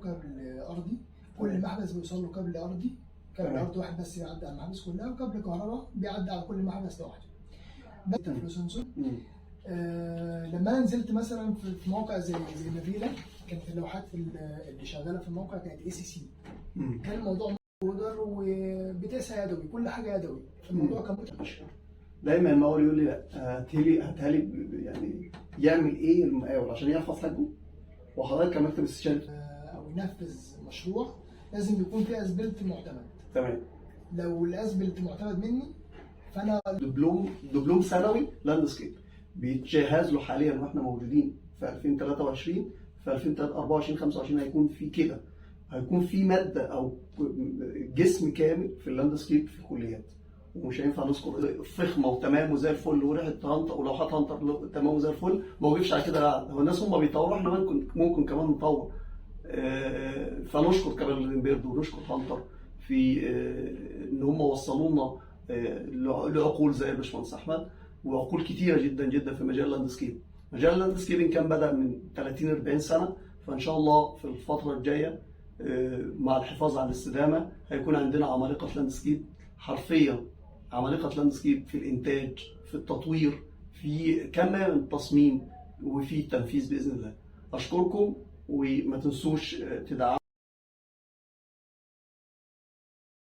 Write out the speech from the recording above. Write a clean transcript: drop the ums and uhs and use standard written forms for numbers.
كابل ارضي، كل محبس بيوصل له كابل ارضي، كابل ارضي واحد بس بيعدي على المحابس كلها، وكابل كهرباء بيعدي على كل محبس لوحده. ده فلوسنسور. لما انا نزلت مثلا في موقع زي نافيلا، كانت اللوحات اللي شغاله في الموقع كانت اي سي سي. كان الموضوع مودر وبتقسى يدوي، كل حاجه يدوي، الموضوع كان متعب. دايما المقاول يقول لي هاتها لي يعني يعمل ايه المقاول عشان يحفظ حجمه، وحضرتك كمكتب استشاري او ينفذ مشروع لازم يكون فيه اسبلت معتمد. تمام. لو الاسبلت معتمد مني فانا دبلوم ثانوي لاندسكيب بيتجهز له حاليا واحنا موجودين في 2023. في 2024 25 هيكون في كده، هيكون في ماده او جسم كامل في اللاندسكيب في الكليات، ومش هينفع نذكر فخمه وتمام وزي الفل وريحه هانتر ولوحات هانتر تمام وزي الفل، ما وقفش على كده قاعد. هو الناس هم بيطوروا، احنا ممكن كمان نطور. فنشكر كابل ليمبيرد ونشكر هانتر في ان هم وصلوا لنا لعقول زي الباشمهندس احمد، وعقول كتيره جدا جدا في مجال اللاندسكيب. مجال اللاندسكيبنج كان بدا من 30 40 سنه، فان شاء الله في الفتره الجايه مع الحفاظ على الاستدامه هيكون عندنا عمالقه لاندسكيب، حرفيا عمالقه لاندسكيب في الانتاج، في التطوير، في كمان التصميم وفي التنفيذ باذن الله. اشكركم وما تنسوش تدعموا